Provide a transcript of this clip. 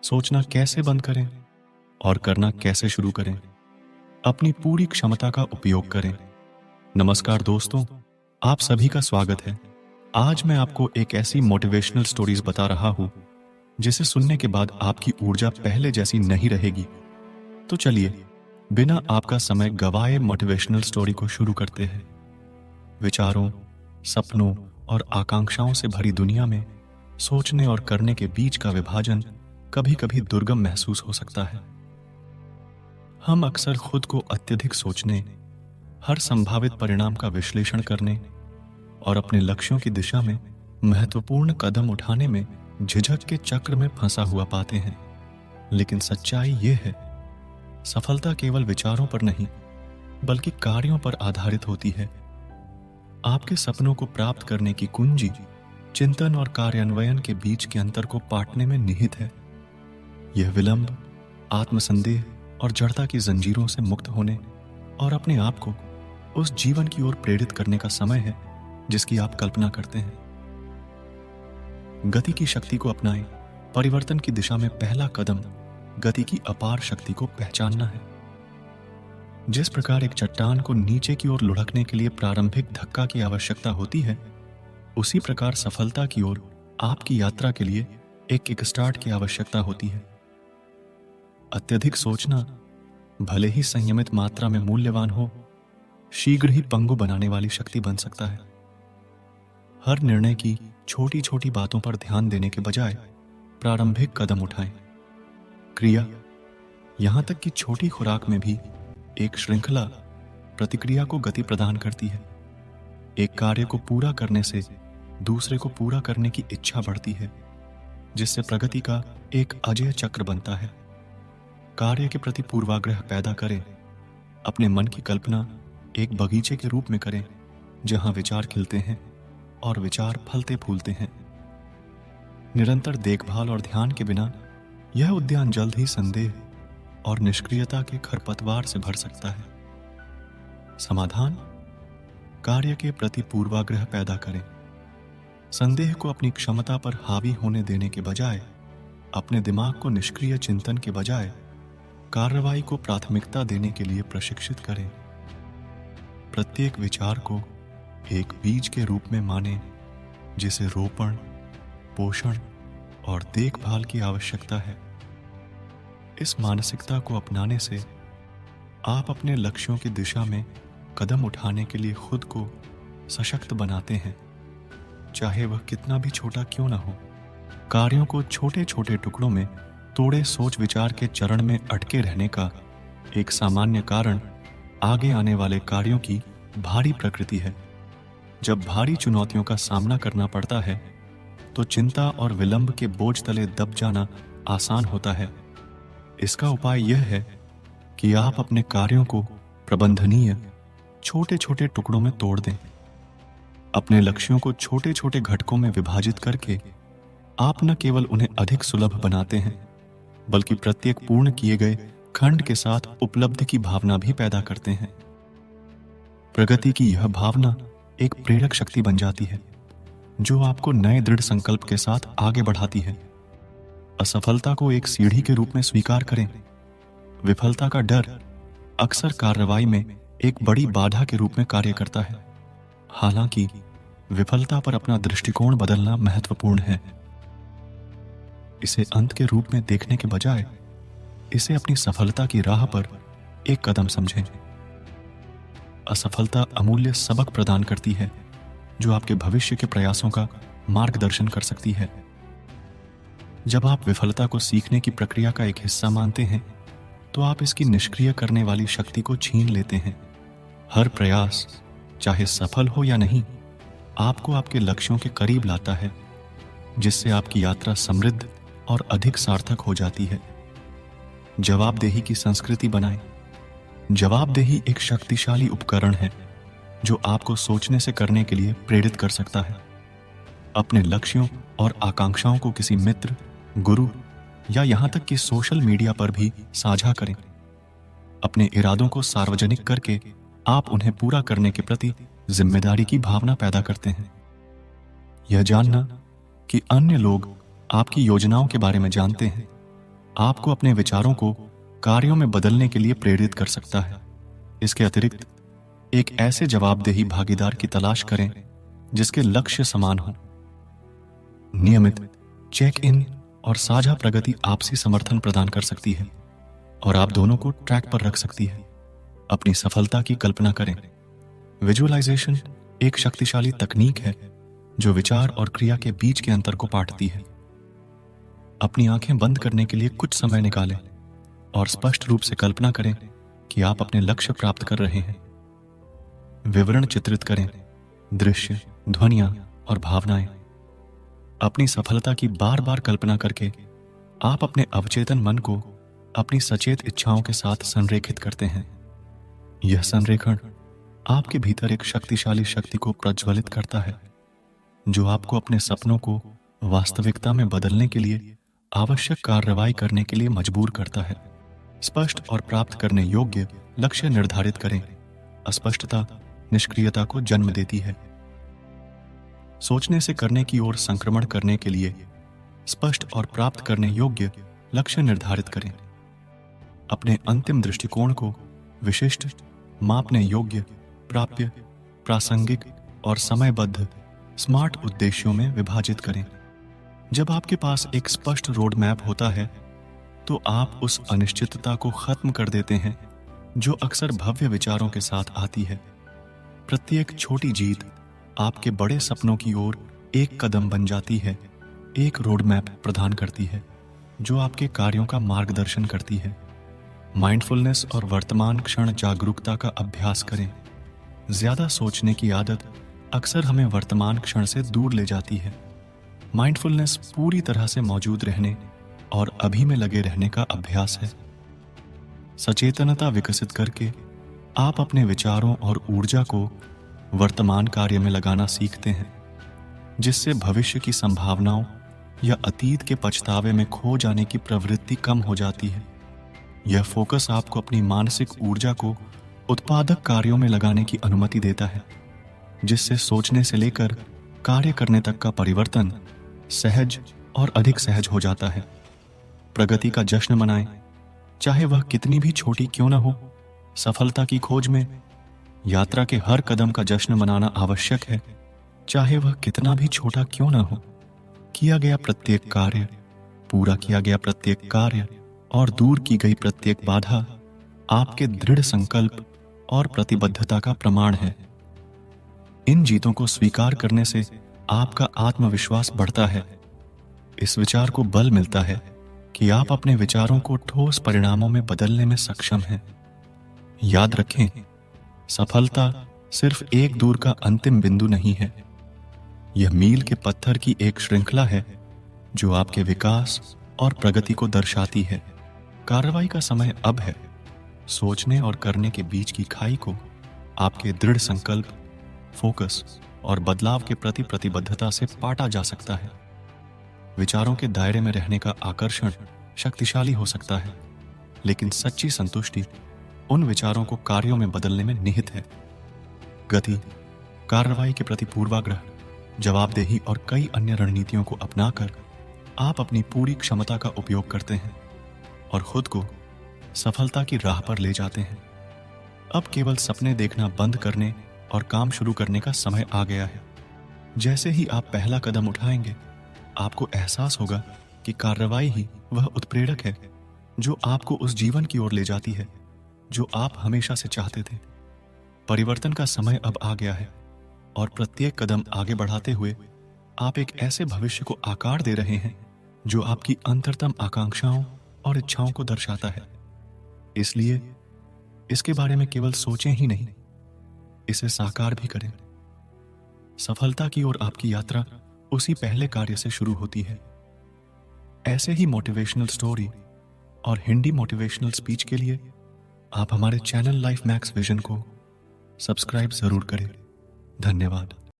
सोचना कैसे बंद करें और करना कैसे शुरू करें, अपनी पूरी क्षमता का उपयोग करें। नमस्कार दोस्तों, आप सभी का स्वागत है। आज मैं आपको एक ऐसी मोटिवेशनल स्टोरीज बता रहा हूं जिसे सुनने के बाद आपकी ऊर्जा पहले जैसी नहीं रहेगी। तो चलिए, बिना आपका समय गवाए मोटिवेशनल स्टोरी को शुरू करते हैं। विचारों, सपनों और आकांक्षाओं से भरी दुनिया में सोचने और करने के बीच का विभाजन कभी कभी दुर्गम महसूस हो सकता है। हम अक्सर खुद को अत्यधिक सोचने, हर संभावित परिणाम का विश्लेषण करने और अपने लक्ष्यों की दिशा में महत्वपूर्ण कदम उठाने में झिझक के चक्र में फंसा हुआ पाते हैं। लेकिन सच्चाई ये है, सफलता केवल विचारों पर नहीं बल्कि कार्यों पर आधारित होती है। आपके सपनों को प्राप्त करने की कुंजी चिंतन और कार्यान्वयन के बीच के अंतर को पाटने में निहित है। यह विलंब आत्मसंदेह और जड़ता की जंजीरों से मुक्त होने और अपने आप को उस जीवन की ओर प्रेरित करने का समय है जिसकी आप कल्पना करते हैं। गति की शक्ति को अपनाएं। परिवर्तन की दिशा में पहला कदम गति की अपार शक्ति को पहचानना है। जिस प्रकार एक चट्टान को नीचे की ओर लुढ़कने के लिए प्रारंभिक धक्का की आवश्यकता होती है, उसी प्रकार सफलता की ओर आपकी यात्रा के लिए एक किकस्टार्ट की आवश्यकता होती है। अत्यधिक सोचना भले ही संयमित मात्रा में मूल्यवान हो, शीघ्र ही पंगु बनाने वाली शक्ति बन सकता है। हर निर्णय की छोटी छोटी बातों पर ध्यान देने के बजाय प्रारंभिक कदम उठाएं। क्रिया, यहां तक कि छोटी खुराक में भी एक श्रृंखला प्रतिक्रिया को गति प्रदान करती है। एक कार्य को पूरा करने से दूसरे को पूरा करने की इच्छा बढ़ती है, जिससे प्रगति का एक अजेय चक्र बनता है। कार्य के प्रति पूर्वाग्रह पैदा करें। अपने मन की कल्पना एक बगीचे के रूप में करें जहां विचार खिलते हैं और विचार फलते फूलते हैं। निरंतर देखभाल और ध्यान के बिना यह उद्यान जल्द ही संदेह और निष्क्रियता के खरपतवार से भर सकता है। समाधान, कार्य के प्रति पूर्वाग्रह पैदा करें। संदेह को अपनी क्षमता पर हावी होने देने के बजाय अपने दिमाग को निष्क्रिय चिंतन के बजाय कार्रवाई को प्राथमिकता देने के लिए प्रशिक्षित करें। प्रत्येक विचार को एक बीज के रूप में मानें जिसे रोपण, पोषण और देखभाल की आवश्यकता है। इस मानसिकता को अपनाने से आप अपने लक्ष्यों की दिशा में कदम उठाने के लिए खुद को सशक्त बनाते हैं, चाहे वह कितना भी छोटा क्यों ना हो। कार्यों को छोटे छोटे टुकड़ों में तोड़े सोच विचार के चरण में अटके रहने का एक सामान्य कारण आगे आने वाले कार्यों की भारी प्रकृति है। जब भारी चुनौतियों का सामना करना पड़ता है तो चिंता और विलंब के बोझ तले दब जाना आसान होता है। इसका उपाय यह है कि आप अपने कार्यों को प्रबंधनीय छोटे छोटे टुकड़ों में तोड़ दें। अपने लक्ष्यों को छोटे छोटे घटकों में विभाजित करके आप न केवल उन्हें अधिक सुलभ बनाते हैं बल्कि प्रत्येक पूर्ण किए गए खंड के साथ उपलब्धि की भावना भी पैदा करते हैं। प्रगति की यह भावना एक प्रेरक शक्ति बन जाती है जो आपको नए दृढ़ संकल्प के साथ आगे बढ़ाती है। असफलता को एक सीढ़ी के रूप में स्वीकार करें। विफलता का डर अक्सर कार्रवाई में एक बड़ी बाधा के रूप में कार्य करता है। हालांकि विफलता पर अपना दृष्टिकोण बदलना महत्वपूर्ण है। इसे अंत के रूप में देखने के बजाय इसे अपनी सफलता की राह पर एक कदम समझें। असफलता अमूल्य सबक प्रदान करती है जो आपके भविष्य के प्रयासों का मार्गदर्शन कर सकती है। जब आप विफलता को सीखने की प्रक्रिया का एक हिस्सा मानते हैं तो आप इसकी निष्क्रिय करने वाली शक्ति को छीन लेते हैं। हर प्रयास, चाहे सफल हो या नहीं, आपको आपके लक्ष्यों के करीब लाता है, जिससे आपकी यात्रा समृद्ध और अधिक सार्थक हो जाती है। जवाबदेही की संस्कृति बनाएं। जवाबदेही एक शक्तिशाली उपकरण है जो आपको सोचने से करने के लिए प्रेरित कर सकता है। अपने लक्ष्यों और आकांक्षाओं को किसी मित्र, गुरु या यहां तक कि सोशल मीडिया पर भी साझा करें। अपने इरादों को सार्वजनिक करके आप उन्हें पूरा करने के प्रति जिम्मेदारी की भावना पैदा करते हैं। यह जानना कि अन्य लोग आपकी योजनाओं के बारे में जानते हैं आपको अपने विचारों को कार्यों में बदलने के लिए प्रेरित कर सकता है। इसके अतिरिक्त एक ऐसे जवाबदेही भागीदार की तलाश करें जिसके लक्ष्य समान हो। नियमित चेक इन और साझा प्रगति आपसी समर्थन प्रदान कर सकती है और आप दोनों को ट्रैक पर रख सकती है। अपनी सफलता की कल्पना करें। विजुअलाइजेशन एक शक्तिशाली तकनीक है जो विचार और क्रिया के बीच के अंतर को पाटती है। अपनी आंखें बंद करने के लिए कुछ समय निकालें और स्पष्ट रूप से कल्पना करें कि आप अपने लक्ष्य प्राप्त कर रहे हैं। विवरण चित्रित करें, दृश्य, ध्वनियां और भावनाएं। अपनी सफलता की बार बार कल्पना करके आप अपने अवचेतन मन को अपनी सचेत इच्छाओं के साथ संरेखित करते हैं। यह संरेखण आपके भीतर एक शक्तिशाली शक्ति को प्रज्वलित करता है जो आपको अपने सपनों को वास्तविकता में बदलने के लिए आवश्यक कार्रवाई करने के लिए मजबूर करता है। स्पष्ट और प्राप्त करने योग्य लक्ष्य निर्धारित करें। अस्पष्टता निष्क्रियता को जन्म देती है। सोचने से करने की ओर संक्रमण करने के लिए स्पष्ट और प्राप्त करने योग्य लक्ष्य निर्धारित करें। अपने अंतिम दृष्टिकोण को विशिष्ट, मापने योग्य, प्राप्य, प्रासंगिक और समयबद्ध स्मार्ट उद्देश्यों में विभाजित करें। जब आपके पास एक स्पष्ट रोड मैप होता है तो आप उस अनिश्चितता को खत्म कर देते हैं जो अक्सर भव्य विचारों के साथ आती है। प्रत्येक छोटी जीत आपके बड़े सपनों की ओर एक कदम बन जाती है, एक रोड मैप प्रदान करती है जो आपके कार्यों का मार्गदर्शन करती है। माइंडफुलनेस और वर्तमान क्षण जागरूकता का अभ्यास करें। ज्यादा सोचने की आदत अक्सर हमें वर्तमान क्षण से दूर ले जाती है। माइंडफुलनेस पूरी तरह से मौजूद रहने और अभी में लगे रहने का अभ्यास है। सचेतनता विकसित करके आप अपने विचारों और ऊर्जा को वर्तमान कार्य में लगाना सीखते हैं, जिससे भविष्य की संभावनाओं या अतीत के पछतावे में खो जाने की प्रवृत्ति कम हो जाती है। यह फोकस आपको अपनी मानसिक ऊर्जा को उत्पादक कार्यों में लगाने की अनुमति देता है, जिससे सोचने से लेकर कार्य करने तक का परिवर्तन सहज और अधिक सहज हो जाता है। प्रगति का जश्न मनाएं, चाहे वह कितनी भी छोटी क्यों न हो। सफलता की खोज में यात्रा के हर कदम का जश्न मनाना आवश्यक है, चाहे वह कितना भी छोटा क्यों न हो। किया गया प्रत्येक कार्य, पूरा किया गया प्रत्येक कार्य और दूर की गई प्रत्येक बाधा आपके दृढ़ संकल्प और प्रतिबद्धता का प्रमाण है। इन जीतों को स्वीकार करने से आपका आत्मविश्वास बढ़ता है। इस विचार को बल मिलता है कि आप अपने विचारों को ठोस परिणामों में बदलने में सक्षम हैं। याद रखें, सफलता सिर्फ एक दूर का अंतिम बिंदु नहीं है। यह मील के पत्थर की एक श्रृंखला है जो आपके विकास और प्रगति को दर्शाती है। कार्रवाई का समय अब है। सोचने और करने के बीच की खाई को आपके दृढ़ संकल्प, फोकस और बदलाव के प्रति प्रतिबद्धता से पाटा जा सकता है। विचारों के दायरे में रहने का आकर्षण शक्तिशाली हो सकता है, लेकिन सच्ची संतुष्टि उन विचारों को कार्यों में बदलने में निहित है। गति, कार्रवाई के प्रति पूर्वाग्रह, जवाबदेही और कई अन्य रणनीतियों को अपनाकर आप अपनी पूरी क्षमता का उपयोग करते हैं और खुद को सफलता की राह पर ले जाते हैं। अब केवल सपने देखना बंद करने और काम शुरू करने का समय आ गया है। जैसे ही आप पहला कदम उठाएंगे, आपको एहसास होगा कि कार्रवाई ही वह उत्प्रेरक है जो आपको उस जीवन की ओर ले जाती है जो आप हमेशा से चाहते थे। परिवर्तन का समय अब आ गया है और प्रत्येक कदम आगे बढ़ाते हुए आप एक ऐसे भविष्य को आकार दे रहे हैं जो आपकी अंतरतम आकांक्षाओं और इच्छाओं को दर्शाता है। इसलिए इसके बारे में केवल सोचें ही नहीं, इसे साकार भी करें। सफलता की ओर आपकी यात्रा उसी पहले कार्य से शुरू होती है। ऐसे ही मोटिवेशनल स्टोरी और हिंदी मोटिवेशनल स्पीच के लिए आप हमारे चैनल लाइफ मैक्स विजन को सब्सक्राइब जरूर करें। धन्यवाद।